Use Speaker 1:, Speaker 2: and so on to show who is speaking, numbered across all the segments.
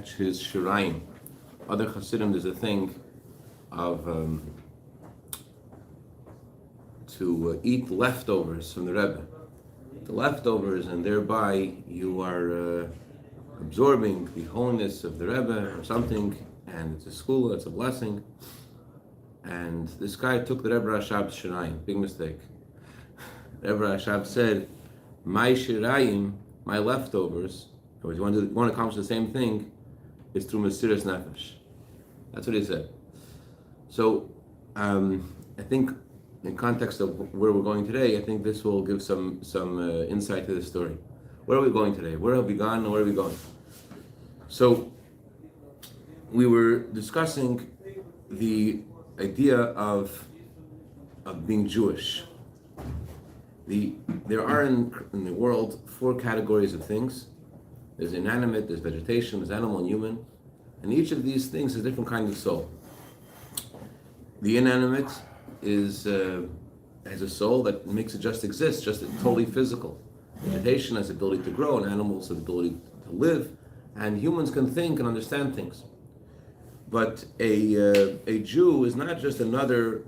Speaker 1: scratch his shirayim. Other chassidim, there's a thing of to eat leftovers from the Rebbe. The leftovers, and thereby you are absorbing the holiness of the Rebbe or something, and it's a school, it's a blessing. And this guy took the Rebbe Rashab's shirayim, big mistake. Rebbe Rashab said, my shirayim, my leftovers, or you want to accomplish the same thing, is through Mesiras Nefesh. That's what he said. So, I think in context of where we're going today, I think this will give some insight to the story. Where are we going today? Where have we gone and where are we going? So, we were discussing the idea of being Jewish. There are in the world 4 categories of things. There's inanimate, there's vegetation, there's animal and human. And each of these things is a different kind of soul. The inanimate has a soul that makes it just exist, just totally physical. Vegetation has the ability to grow, and animals have the ability to live, and humans can think and understand things. But a Jew is not just another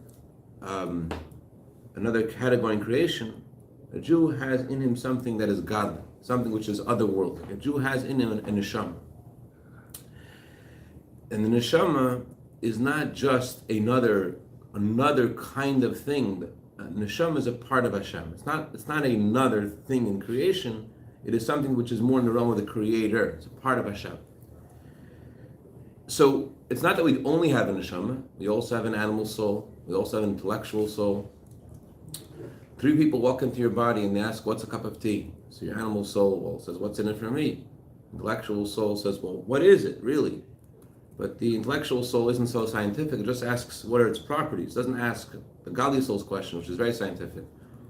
Speaker 1: category in creation. A Jew has in him something that is godly, something which is otherworldly. A Jew has in him a neshama. And the neshama is not just another kind of thing. Neshama is a part of Hashem. It's not another thing in creation. It is something which is more in the realm of the Creator. It's a part of Hashem. So it's not that we only have a neshama. We also have an animal soul. We also have an intellectual soul. 3 people walk into your body and they ask, what's a cup of tea? So your animal soul says, what's in it for me? Intellectual soul says, well, what is it really? But the intellectual soul isn't so scientific. It just asks what are its properties. It doesn't ask the godly soul's question, which is very scientific.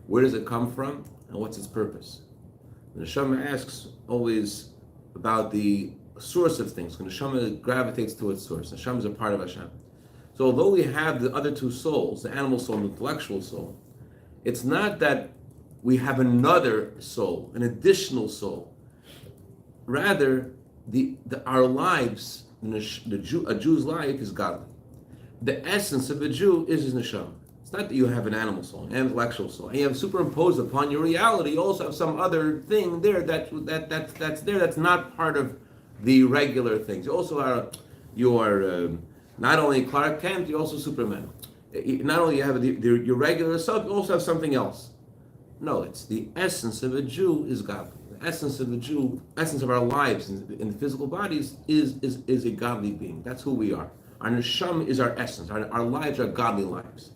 Speaker 1: Where does it come from and what's its purpose? The neshama asks always about the source of things. The neshama gravitates to its source. The neshama is a part of Hashem. So although we have the other 2 souls, the animal soul and the intellectual soul, it's not that we have another soul, an additional soul. Rather, our lives, a Jew's life is godly. The essence of a Jew is his neshama. It's not that you have an animal soul, an intellectual soul, and you have superimposed upon your reality. You also have some other thing there that's there that's not part of the regular things. You are not only Clark Kent, you're also Superman. Not only you have your regular self, you also have something else. No, it's the essence of a Jew is godly. The essence of a Jew, essence of our lives in the physical bodies is a godly being. That's who we are. Our neshama is our essence. Our lives are godly lives.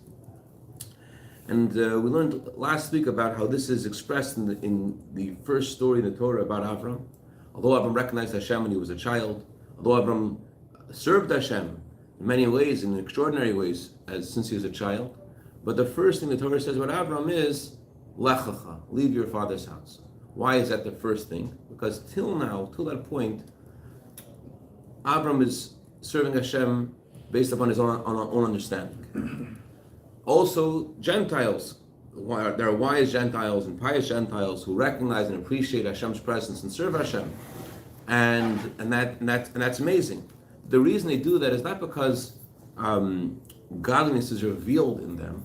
Speaker 1: And we learned last week about how this is expressed in the first story in the Torah about Avram. Although Avram recognized Hashem when he was a child, although Avram served Hashem in many ways, in extraordinary ways, since he was a child, but the first thing the Torah says about Avram is lechacha, leave your father's house. Why is that the first thing? Because till that point, Avram is serving Hashem based upon his own understanding. Also, Gentiles, there are wise Gentiles and pious Gentiles who recognize and appreciate Hashem's presence and serve Hashem, and that's amazing. The reason they do that is not because godliness is revealed in them.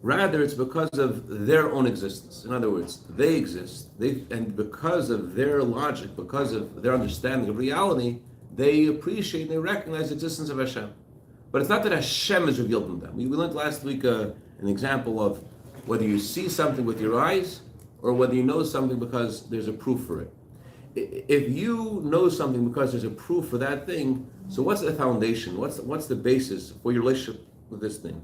Speaker 1: Rather, it's because of their own existence. In other words, they exist, and because of their logic, because of their understanding of reality, they appreciate and they recognize the existence of Hashem. But it's not that Hashem is revealed in them. We learned last week an example of whether you see something with your eyes or whether you know something because there's a proof for it. If you know something because there's a proof for that thing, so what's the foundation? What's the basis for your relationship with this thing?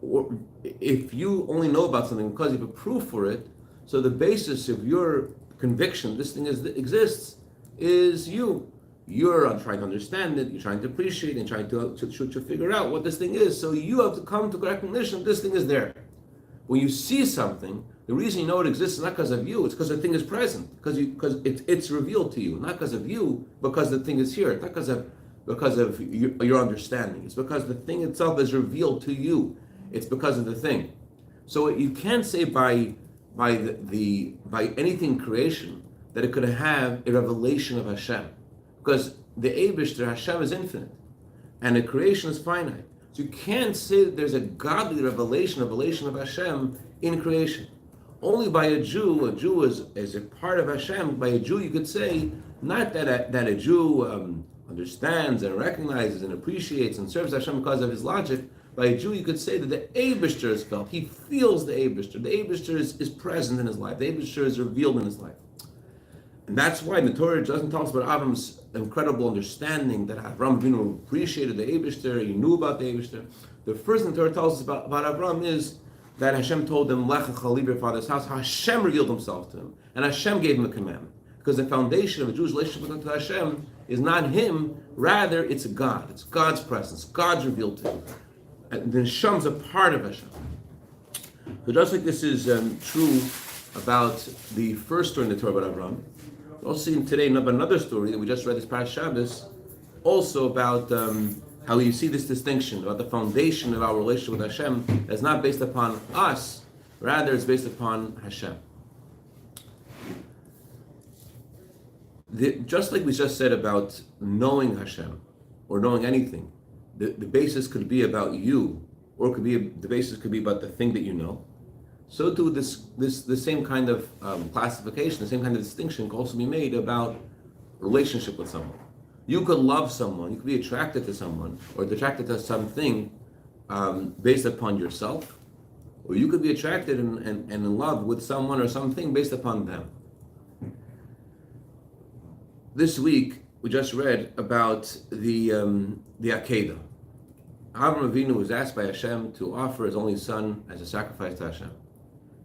Speaker 1: Or if you only know about something because you have a proof for it, so the basis of your conviction this thing exists is you. You're trying to understand it, you're trying to appreciate it, and trying to figure out what this thing is. So you have to come to recognition this thing is there. When you see something, the reason you know it exists is not because of you, it's because the thing is present, because it's revealed to you, not because of you, because the thing is here, it's not because of your understanding. It's because the thing itself is revealed to you. It's because of the thing. So you can't say by anything creation that it could have a revelation of Hashem. Because the Eibishter, Hashem, is infinite, and the creation is finite. So you can't say that there's a godly revelation of Hashem in creation. Only by a Jew is a part of Hashem. By a Jew, you could say, not that a Jew understands and recognizes and appreciates and serves Hashem because of his logic. By a Jew, you could say that the Eibishter is felt. He feels the Eibishter. The Eibishter is present in his life. The Eibishter is revealed in his life. And that's why the Torah doesn't tell us about Avram's incredible understanding that Avram Avinu appreciated the Eibishter, he knew about the Eibishter. The first thing the Torah tells us about Avram is that Hashem told him, Lech lecha leave your father's house. Hashem revealed himself to him. And Hashem gave him a commandment. Because the foundation of a Jewish relationship with Hashem is not him, rather it's God. It's God's presence. God's revealed to him. And the Hashem's a part of Hashem. So just like this is true about the first story in the Torah about Avram, we'll also see today another story that we just read this past Shabbos, also about how you see this distinction about the foundation of our relationship with Hashem that's not based upon us, rather it's based upon Hashem. Just like we just said about knowing Hashem or knowing anything, the basis could be about you, or the basis could be about the thing that you know. So too, the same kind of classification, the same kind of distinction can also be made about relationship with someone. You could love someone, you could be attracted to someone, or attracted to something based upon yourself, or you could be attracted and in love with someone or something based upon them. This week, we just read about the Akedah. Avraham Avinu was asked by Hashem to offer his only son as a sacrifice to Hashem.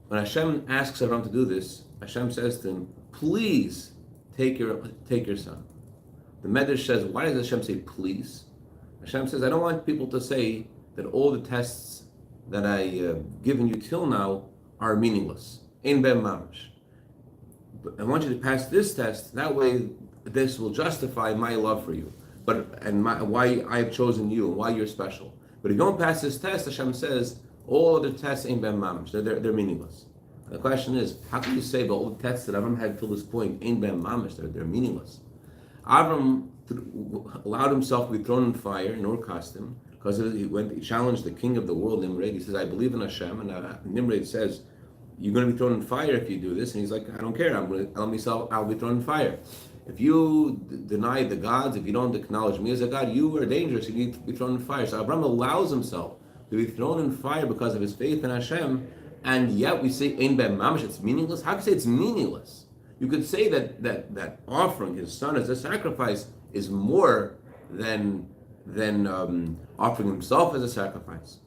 Speaker 1: When Hashem asks Avraham to do this, Hashem says to him, please take your son. The Medrash says, why does Hashem say please? Hashem says, I don't want people to say that all the tests that I've given you till now are meaningless. Ein ben mamash. But I want you to pass this test, that way this will justify my love for you, why I've chosen you, and why you're special. But if you don't pass this test, Hashem says, all other tests ain't ben mamash, they're meaningless. And the question is, how can you say that all the tests that Avram had till this point ain't ben mamash, they're meaningless? Avram allowed himself to be thrown in fire in Ur Kasdim, because he challenged the king of the world, Nimrod. He says, I believe in Hashem, and Nimrod says, you're going to be thrown in fire if you do this, and he's like, I don't care, I'll be thrown in fire. If you deny the gods, if you don't acknowledge me as a god, you are dangerous. You need to be thrown in fire. So Abraham allows himself to be thrown in fire because of his faith in Hashem, and yet we say Ein ben mamash, it's meaningless. How can you say it's meaningless? You could say that offering his son as a sacrifice is more than offering himself as a sacrifice.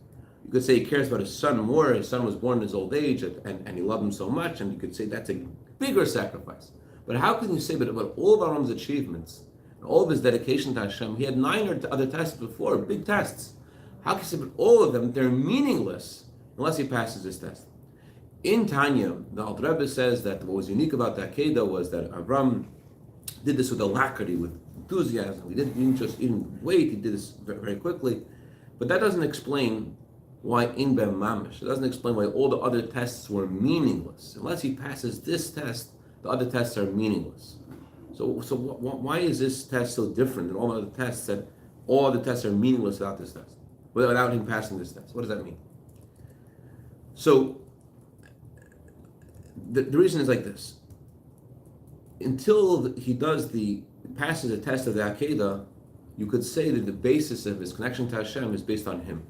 Speaker 1: You could say he cares about his son more. His son was born in his old age, and he loved him so much, and you could say that's a bigger sacrifice. But how can you say that about all of Avram's achievements, and all of his dedication to Hashem, he had 9 other tests before, big tests. How can you say that all of them, they're meaningless unless he passes this test? In Tanya, the Alter Rebbe says that what was unique about the Akedah was that Avram did this with alacrity, with enthusiasm. He didn't wait, he did this very, very quickly. But that doesn't explain why Ein ben mamash. It doesn't explain why all the other tests were meaningless. Unless he passes this test, the other tests are meaningless. So why is this test so different than all the other tests, that all other tests are meaningless without this test, without him passing this test? What does that mean? So the reason is like this. Until he passes the test of the Akedah, you could say that the basis of his connection to Hashem is based on him.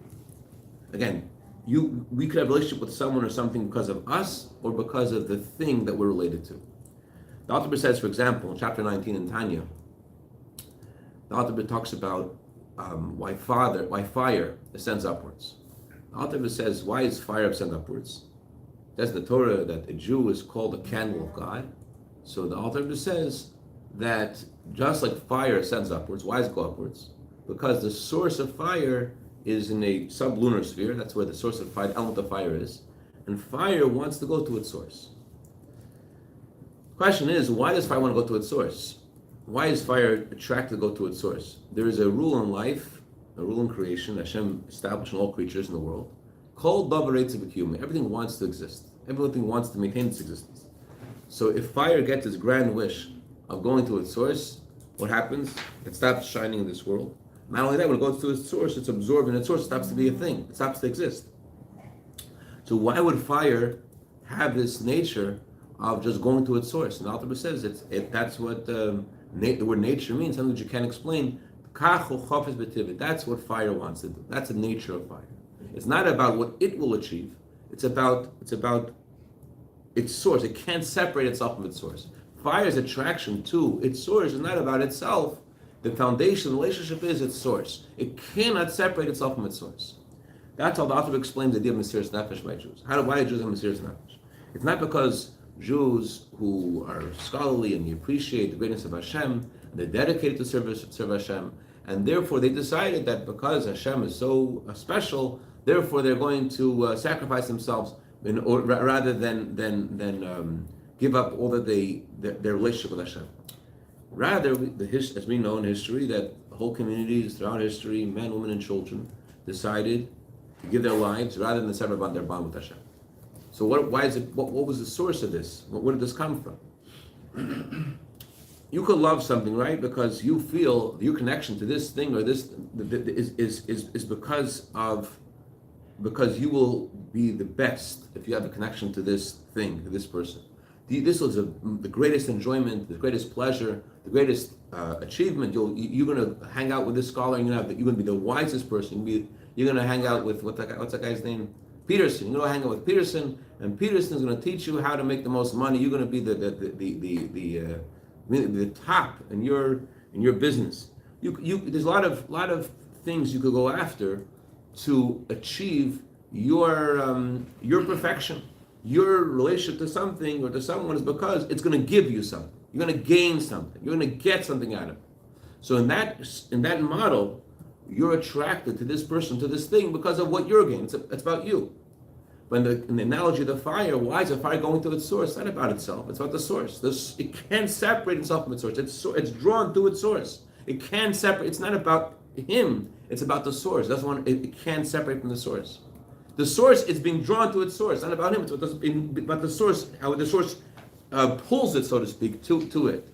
Speaker 1: Again, we could have a relationship with someone or something because of us or because of the thing that we're related to. The Alter Rebbe says, for example, in chapter 19 in Tanya, the Alter Rebbe talks about why fire ascends upwards. The Alter Rebbe says, why is fire ascend upwards? It says in the Torah that a Jew is called a candle of God. So the Alter Rebbe says that just like fire ascends upwards, why does it go upwards? Because the source of fire is in a sublunar sphere. That's where the source of fire, the element of fire is. And fire wants to go to its source. The question is, why does fire want to go to its source? Why is fire attracted to go to its source? There is a rule in life, a rule in creation, Hashem established in all creatures in the world, called everything wants to exist. Everything wants to maintain its existence. So if fire gets its grand wish of going to its source, what happens? It stops shining in this world. Not only that, when it goes to its source, it's absorbed in its source, it stops to be a thing, it stops to exist. So why would fire have this nature of just going to its source? And the Alter says that's what the word nature means, something that you can't explain. That's what fire wants to do. That's the nature of fire. It's not about what it will achieve. It's about its source. It can't separate itself from its source. Fire's attraction to its source is not about itself. The foundation, the relationship is its source. It cannot separate itself from its source. That's how the author explains the idea of Mesiras Nefesh by Jews. Why do Jews have Mesiras Nefesh? It's not because Jews who are scholarly and they appreciate the greatness of Hashem, and they're dedicated to serve Hashem, and therefore they decided that because Hashem is so special, therefore they're going to sacrifice themselves rather than give up all that their relationship with Hashem. Rather, as we know in history, that whole communities throughout history, men, women, and children, decided to give their lives rather than sever about their bond with Hashem. So what was the source of this? Where did this come from? You could love something, right? Because you feel your connection to this thing or this is because you will be the best if you have a connection to this thing, to this person. This was the greatest enjoyment, the greatest pleasure, the greatest achievement. You're going to hang out with this scholar, and you're going to be the wisest person. You're going to hang out with what's that guy's name? Peterson. You're going to hang out with Peterson, and Peterson is going to teach you how to make the most money. You're going to be the top in your business. There's a lot of things you could go after to achieve your perfection. Your relationship to something or to someone is because it's going to give you something. You're going to gain something. You're going to get something out of it. So in that model, you're attracted to this person, to this thing, because of what you're gaining. It's about you. But in the analogy of the fire, why is the fire going to its source? It's not about itself. It's about the source. It can't separate itself from its source. It's drawn to its source. It can't separate. It's not about him. It's about the source. It can't separate from the source. The source is being drawn to its source. It's not about him. It's about the source. How the source pulls it, so to speak, to it.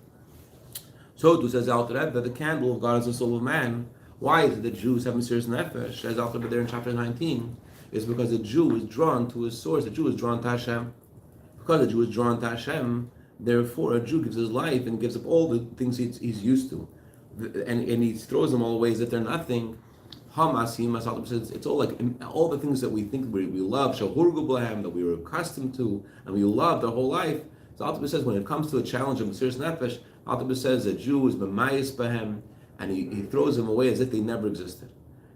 Speaker 1: So too says Alter Rebbe that the candle of God is the soul of man. Why is it that Jews have Mesiras Nefesh, as Alter Rebbe there in chapter 19? Is because the Jew is drawn to his source. The Jew is drawn to Hashem. Because the Jew is drawn to Hashem, therefore a Jew gives his life and gives up all the things he's used to, and he throws them all away as if they're nothing. It's all like all the things that we think we love, that we were accustomed to, and we loved our whole life. So Alter Rebbe says when it comes to a challenge of Mesiras Nefesh, Alter Rebbe says a Jew is b'mayis b'hem, and he throws them away as if they never existed.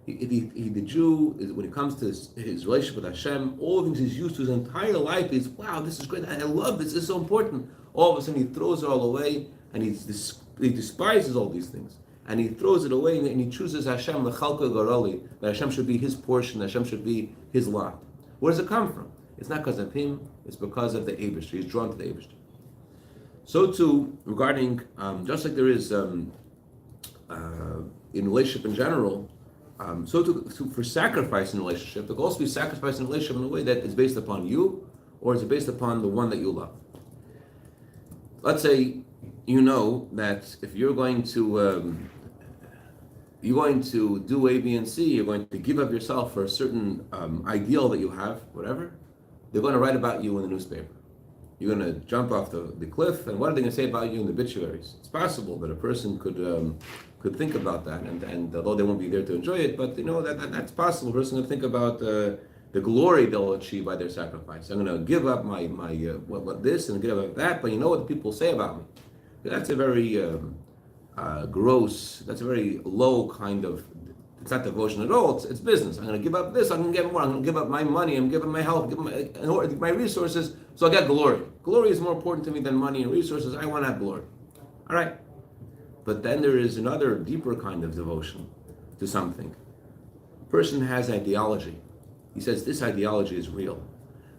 Speaker 1: The Jew, when it comes to his relationship with Hashem, all the things he's used to his entire life is, wow, this is great, I love this is so important. All of a sudden he throws it all away, and he despises all these things. And he throws it away, and he chooses Hashem, l'chalka garoli, that Hashem should be his portion, Hashem should be his lot. Where does it come from? It's not because of him, it's because of the Eibishter. He's drawn to the Eibishter. So too, regarding, just like there is in relationship in general, so too for sacrifice in a relationship, there could also be sacrifice in a relationship in a way that is based upon you, or is based upon the one that you love. Let's say you know that if you're going to do A, B, and C, you're going to give up yourself for a certain ideal that you have, whatever, they're going to write about you in the newspaper. You're going to jump off the cliff, and what are they going to say about you in the obituaries? It's possible that a person could think about that, and although they won't be there to enjoy it, but you know that's possible. A person could think about the glory they'll achieve by their sacrifice. I'm going to give up my this and give up that, but you know what the people say about me. That's a very gross. That's a very low kind of. It's not devotion at all. It's business. I'm going to give up this. I'm going to get more. I'm going to give up my money. I'm giving my health. Give my resources. So I get glory. Glory is more important to me than money and resources. I want to have glory. All right. But then there is another deeper kind of devotion to something. A person has ideology. He says, this ideology is real.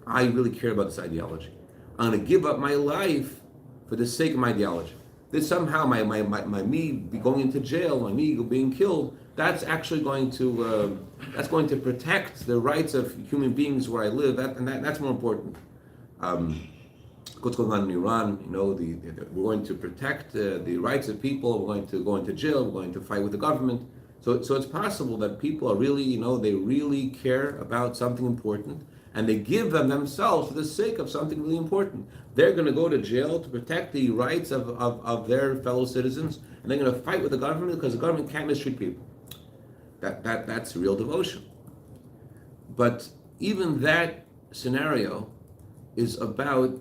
Speaker 1: I really care about this ideology. I'm going to give up my life for the sake of my ideology. That somehow my me going into jail, my me being killed, that's actually going to protect the rights of human beings where I live. That's more important. what's going on in Iran. We're going to protect the rights of people. We're going to go into jail. We're going to fight with the government. So it's possible that people are really, they really care about something important, and they give them themselves for the sake of something really important. They're going to go to jail to protect the rights of their fellow citizens, and they're going to fight with the government because the government can't mistreat people. That's real devotion. But even that scenario is about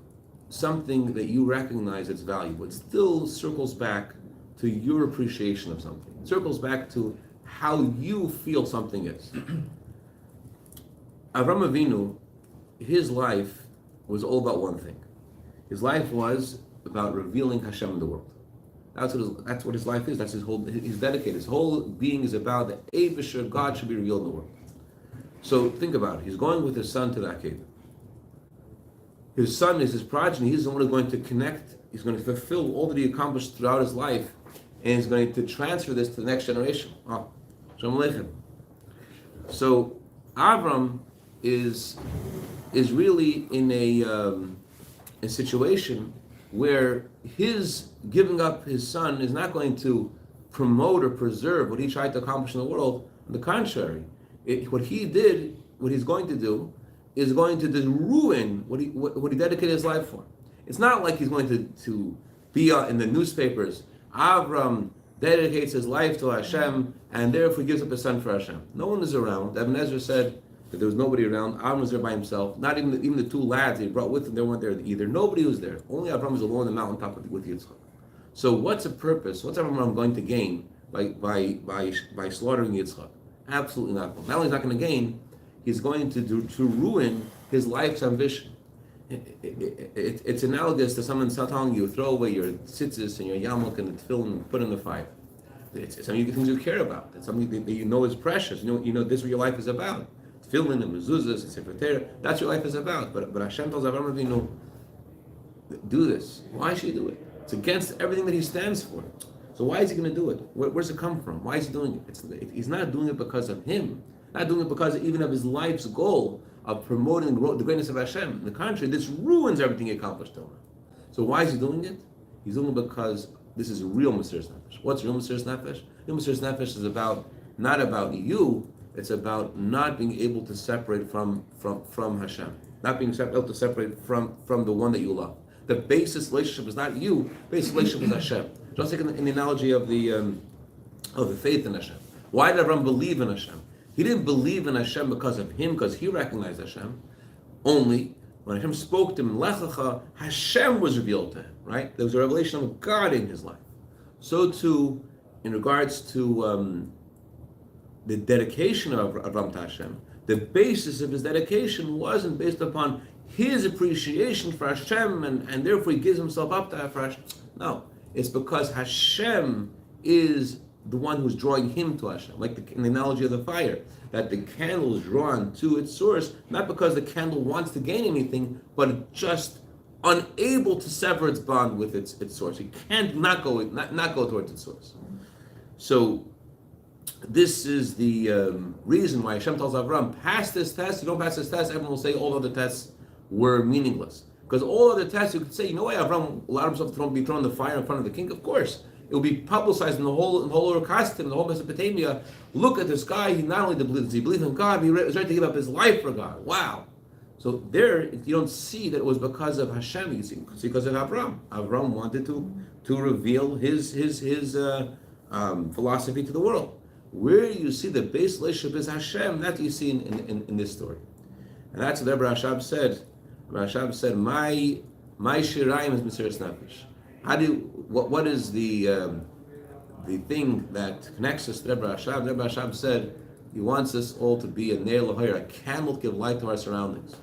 Speaker 1: something that you recognize as valuable. It still circles back to your appreciation of something. It circles back to how you feel something is. Avram Avinu, his life was all about one thing. His life was about revealing Hashem in the world. That's what his life is. That's he's dedicated. His whole being is about the Eibusher, God should be revealed in the world. So think about it. He's going with his son to the Akedah. His son is his progeny. He's the one who's going to connect. He's going to fulfill all that he accomplished throughout his life, and he's going to transfer this to the next generation. Shalom Aleichem. So Avram is really in a situation where his giving up his son is not going to promote or preserve what he tried to accomplish in the world. On the contrary, what he's going to do is going to ruin what he dedicated his life for. It's not like he's going to be in the newspapers. Avram dedicates his life to Hashem and therefore gives up his son for Hashem. No one is around. Ibn Ezra said that there was nobody around. Avram was there by himself. Not even the two lads he brought with him, they weren't there either. Nobody was there. Only Avram was alone on the mountaintop with Yitzchak. So what's the purpose? What's Avram going to gain by slaughtering Yitzchak? Absolutely nothing. Not only is he not going to gain, he's going to ruin his life's ambition. It's analogous to someone telling you, throw away your tzitzis and your yarmulke and the tefillin and put in the fire. It's something things you care about. It's something that you know is precious. You know this is what your life is about. Tefillin and mezuzahs and sefer Torah. That's what your life is about. But Hashem tells Avram Avinu, do this. Why should he do it? It's against everything that he stands for. So why is he going to do it? Where's it come from? Why is he doing it? He's not doing it because of him. Not doing it because even of his life's goal of promoting the greatness of Hashem. On the contrary, this ruins everything he accomplished till now. So why is he doing it? He's doing it because this is real Mesiras Nefesh. What's real Mesiras Nefesh? Real Mesiras Nefesh is not about you. It's about not being able to separate from Hashem. Not being able to separate from the one that you love. The basis relationship is not you. The basis relationship is Hashem. Just like in the analogy of the faith in Hashem. Why did Avram believe in Hashem? He didn't believe in Hashem because of him, because he recognized Hashem. Only when Hashem spoke to him, Lech Lecha, Hashem was revealed to him, right? There was a revelation of God in his life. So too, in regards to the dedication of Avram to Hashem, the basis of his dedication wasn't based upon his appreciation for Hashem and therefore he gives himself up to Hashem. No, it's because Hashem is the one who's drawing him to Hashem, like in the analogy of the fire, that the candle is drawn to its source, not because the candle wants to gain anything, but it's just unable to sever its bond with its source. It can't not go towards its source. So this is the reason why Hashem tells Avram, pass this test. You don't pass this test, everyone will say all other tests were meaningless. Because all other tests, you could say, why Avram allowed himself to be thrown in the fire in front of the king? Of course. It will be publicized in the whole Orcastim, in the whole Mesopotamia. Look at this guy. He not only believed in God, but he was ready to give up his life for God. Wow. So there, you don't see that it was because of Hashem. You see, it's because of Avram. Avram wanted to reveal his philosophy to the world. Where you see the base relationship is Hashem. That you see in this story, and that's what Rabbi Cashapp said. Rabbi Cashapp said, "My shirayim is Mesiras Nefesh." What is the thing that connects us to Rabbi Cashapp? Rabbi Cashapp said he wants us all to be a ner l'hoyer, a candle to give light to our surroundings.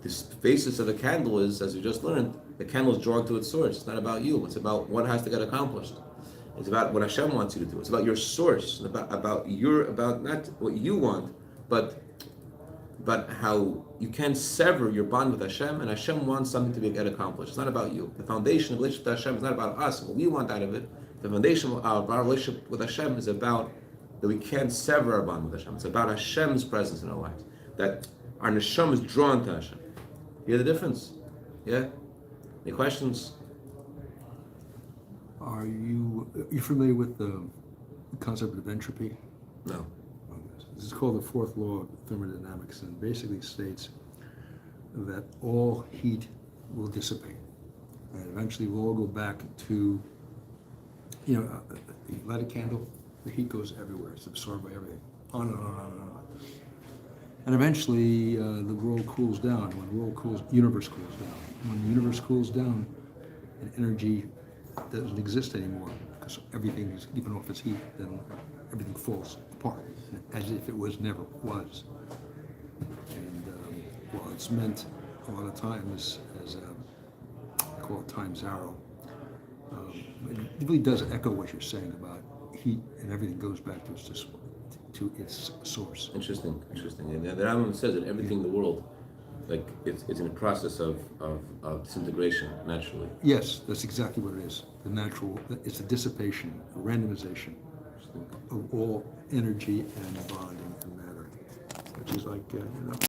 Speaker 1: The basis of the candle is, as we just learned, the candle is drawn to its source. It's not about you. It's about what has to get accomplished. It's about what Hashem wants you to do. It's about your source. About not what you want, but how you can't sever your bond with Hashem, and Hashem wants something to get accomplished. It's not about you. The foundation of relationship to Hashem is not about us, what we want out of it. The foundation of our relationship with Hashem is about that we can't sever our bond with Hashem. It's about Hashem's presence in our lives. That our neshama is drawn to Hashem. You hear the difference? Yeah? Any questions?
Speaker 2: Are you familiar with the concept of entropy?
Speaker 1: No.
Speaker 2: This is called the fourth law of thermodynamics, and basically states that all heat will dissipate, and eventually we'll all go back to, you light a candle, the heat goes everywhere, it's absorbed by everything, on and on and on and on. And eventually the world cools down. When the world cools, universe cools down. When the universe cools down, and energy doesn't exist anymore, because everything is given off its heat, then everything falls apart, as if it never was. And well, it's meant a lot of times as I call it time zero. It really does echo what you're saying about heat, and everything goes back to its source.
Speaker 1: Interesting. And the Rambam says that everything in the world, like it's in a process of disintegration naturally.
Speaker 2: Yes, that's exactly what it is. The natural, it's a dissipation, a randomization of all energy and bonding and matter, which is like,